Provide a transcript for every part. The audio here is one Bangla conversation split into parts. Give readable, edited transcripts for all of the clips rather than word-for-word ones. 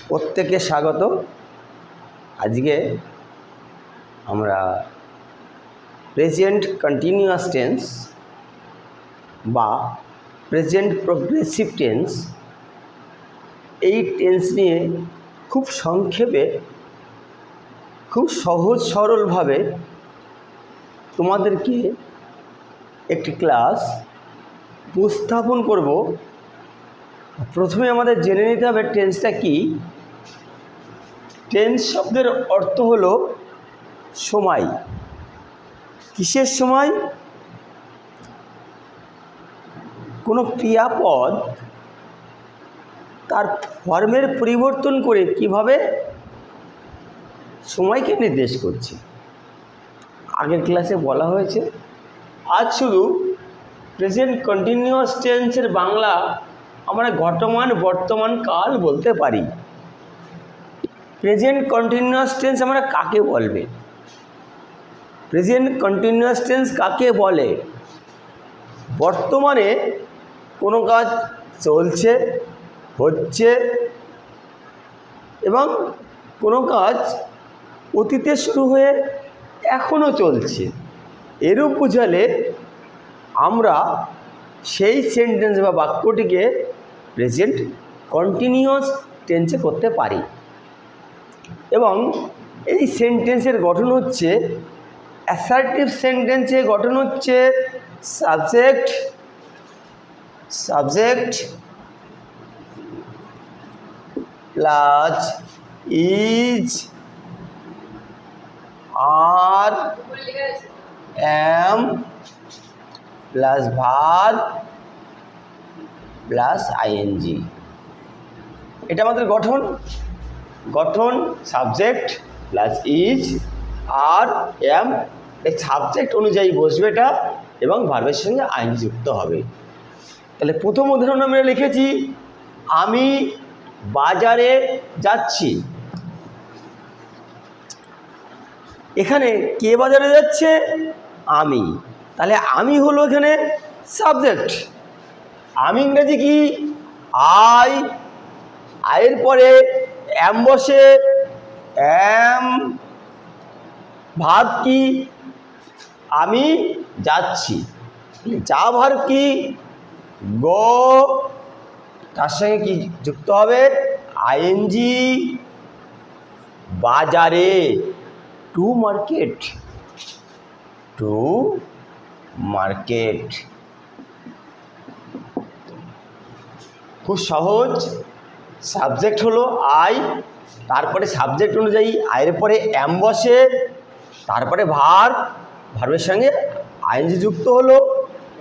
প্রত্যেককে স্বাগত। আজকে আমরা প্রেজেন্ট কন্টিনিউয়াস টেন্স বা প্রেজেন্ট প্রগ্রেসিভ টেন্স এই টেন্স নিয়ে খুব সংক্ষেপে, খুব সহজ সরলভাবে তোমাদেরকে একটি ক্লাস উপস্থাপন করব। প্রথমে আমাদের জেনে নিতে হবে টেন্সটা কি। টেন্স শব্দের অর্থ হলো সময়। কিসের সময়? কোনো ক্রিয়াপদ তার ফর্মের পরিবর্তন করে কিভাবে সময়কে নির্দেশ করছে। আগের ক্লাসে বলা হয়েছে। আজ শুধু প্রেজেন্ট কন্টিনিউয়াস টেন্সের বাংলা আমরা ঘটমান বর্তমান কাল বলতে পারি। প্রেজেন্ট কন্টিনিউয়াস টেন্স আমরা কাকে বলবে? প্রেজেন্ট কন্টিনিউয়াস টেন্স কাকে বলে? বর্তমানে কোনো কাজ চলছে, হচ্ছে এবং কোনো কাজ অতীতে শুরু হয়ে এখনও চলছে, এরূপ বোঝালে আমরা সেই সেন্টেন্স বা বাক্যটিকে প্রেজেন্ট কন্টিনিউয়াস টেন্সে করতে পারি। এবং এই সেন্টেন্সের গঠন হচ্ছে, অ্যাসার্টিভ সেন্টেন্সের গঠন হচ্ছে subject plus is are am plus verb plus I N G. এটা আমাদের গঠন subject plus is are am, এই সাবজেক্ট অনুযায়ী বসবে এটা এবং ভার্বের সঙ্গে আইএনজি যুক্ত হবে। তাহলে প্রথম উদাহরণ আমরা লিখেছি, আমি বাজারে যাচ্ছি। এখানে কে বাজারে যাচ্ছে? আমি। তাহলে আমি হলো এখানে সাবজেক্ট। আমি ইংরেজি কি? আয়ের পরে এম বসে, এম। ভার্ব কি? আমি যাচ্ছি। যা ভার্ব কি? গো। তার সঙ্গে কি যুক্ত হবে? আইএনজি। বাজারে, টু মার্কেট। খুব সহজ। সাবজেক্ট হলো আই, তারপরে সাবজেক্ট অনুযায়ী আয়ের পরে এম বসে, তারপরে ভার্বের সঙ্গে আইএনজি যুক্ত হলো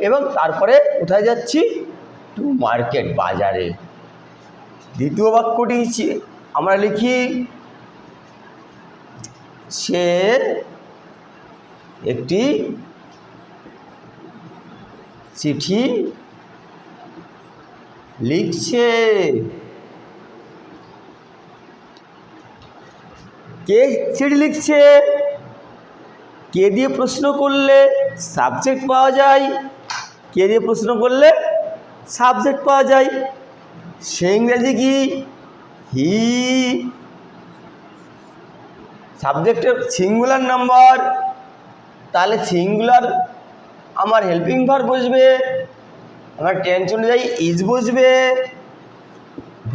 এবং তারপরে কোথায় যাচ্ছি? টু মার্কেট, বাজারে। দ্বিতীয় বাক্যটি আমরা লিখি, সে একটি চিঠি লিখছে। কে চিঠি লিখছে? কে দিয়ে প্রশ্ন করলে সাবজেক্ট পাওয়া যায়, কে দিয়ে প্রশ্ন করলে সাবজেক্ট পাওয়া যায়। সে ইংরেজি কি? হি। সাবজেক্টের সিঙ্গুলার নাম্বার, তাহলে সিঙ্গুলার আমার হেল্পিং ভার্ব বসবে, আমার টেন্স অনুযায়ী ইজ বসবে।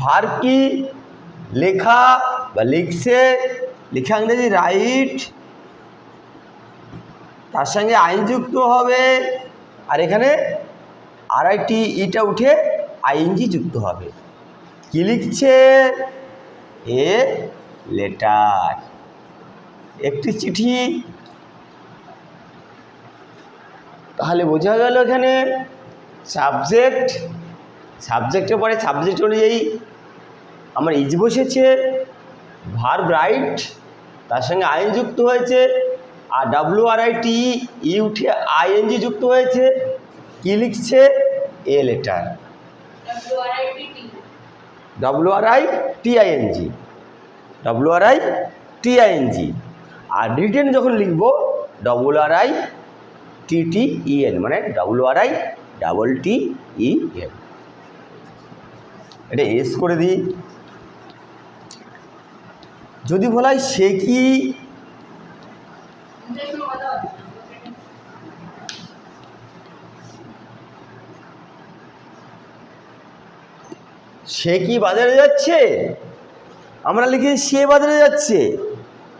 ভার্ব কি? লেখা বা লিখছে, লেখা ইংরেজি রাইট, তার সঙ্গে আইন যুক্ত হবে আর এখানে আরআইটি ইটা উঠে আইএনজি যুক্ত হবে। কি লিখছে? এ লেটার, একটি চিঠি। তাহলে বোঝা গেল এখানে সাবজেক্টের পরে সাবজেক্ট অনুযায়ী আমার ইজ বসেছে, ভার্ব রাইট, তার সঙ্গে আইন যুক্ত হয়েছে আর WRIT ই উঠে আইএনজি যুক্ত হয়েছে। কি লিখছে? A letter, WRITING। আর রিটেন যখন লিখব WRITTEN, মানে WRITTEN। এটা এস করে দিই। যদি বলা হয় সে কি বাজারে যাচ্ছে, আমরা লিখি সে বাজারে যাচ্ছে,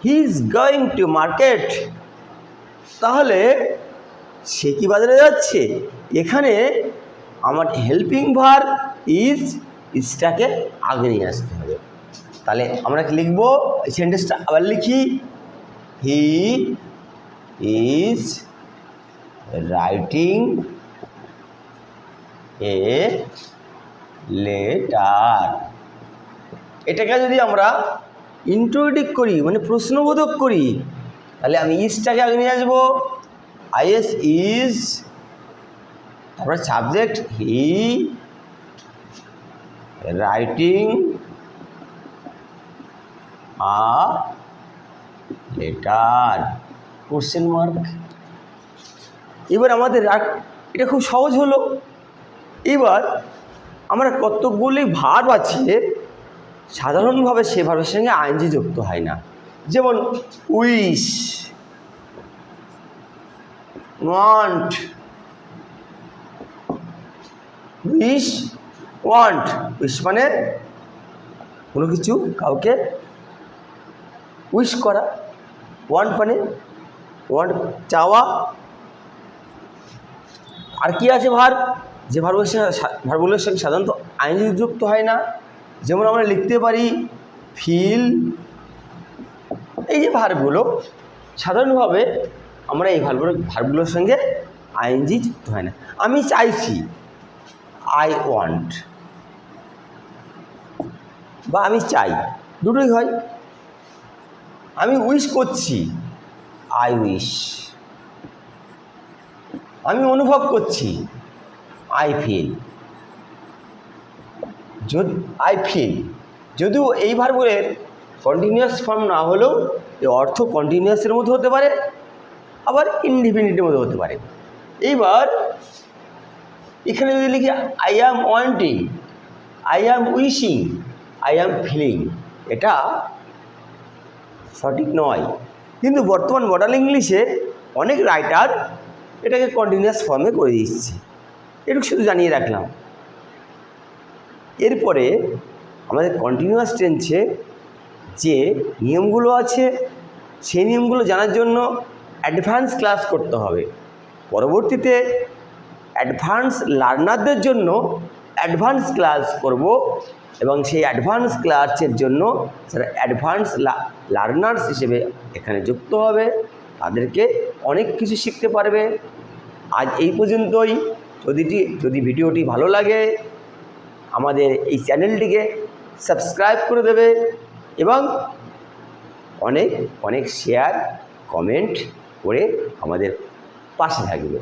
he is going to market. তাহলে সে কি বাজারে যাচ্ছে, এখানে আমার হেল্পিং ভার্ব ইজটাকে আগে নিয়ে আসতে হবে। তাহলে আমরা কি লিখব, এই সেন্টেন্সটা আবার লিখি, he is writing a letter. এটাকে যদি আমরা ইন্ট্রোগেটিভ করি, মানে প্রশ্নবোধক করি, তাহলে আমি ইজটাকে আগে নিয়ে আসবো, আইএস ইজ, তারপরে subject he writing a letter, question mark. এবার আমাদের এটা খুব সহজ হলো। এবার আমরা কতগুলি ভার্ব আছে সাধারণভাবে সে ভার্বের সঙ্গে আইএনজি যুক্ত হয় না, যেমন wish, want, wish want. Wish মানে কোনো কিছু কাউকে উইশ করা, ওয়ান্ট মানে চাওয়া। আর কি আছে ভার্ব, যে ভার্বগুলোর সঙ্গে সাধারণত আইএনজি যুক্ত হয় না, যেমন আমরা লিখতে পারি ফিল। এই যে ভার্বগুলো সাধারণভাবে আমরা এই ভার্বগুলোর সঙ্গে আইএনজি যুক্ত হয় না। আমি চাইছি, আই ওয়ান্ট, বা আমি চাই, দুটোই হয়। আমি উইশ করছি, আই উইশ। আমি অনুভব করছি, আই ফিল। যদিও এই ভার্বের কন্টিনিউয়াস ফর্ম না হলেও এর অর্থ কন্টিনিউয়াসের মধ্যে হতে পারে, আবার ইনডিফিনিটের মধ্যে হতে পারে। এইবার এখানে যদি লিখি I am wanting, I am wishing, I am feeling, এটা সঠিক নয়। কিন্তু বর্তমান মডার্ন ইংলিশে অনেক রাইটার এটাকে কন্টিনিউয়াস ফর্মে করে দিচ্ছে, এটুকু শুধু জানিয়ে রাখলাম। এরপরে আমাদের কন্টিনিউয়াস টেন্সে যে নিয়মগুলো আছে সেই নিয়মগুলো জানার জন্য অ্যাডভান্স ক্লাস করতে হবে। পরবর্তীতে অ্যাডভান্স লার্নারদের জন্য অ্যাডভান্স ক্লাস করব, এবং সেই অ্যাডভান্স ক্লাসের জন্য যারা অ্যাডভান্স লার্নার্স হিসেবে এখানে যুক্ত হবে, তাদেরকে অনেক কিছু শিখতে পারবে। আজ এই পর্যন্তই। যদি ভিডিওটি ভালো লাগে আমাদের এই চ্যানেলটিকে সাবস্ক্রাইব করে দেবে এবং অনেক শেয়ার কমেন্ট করে আমাদের পাশে থাকবে।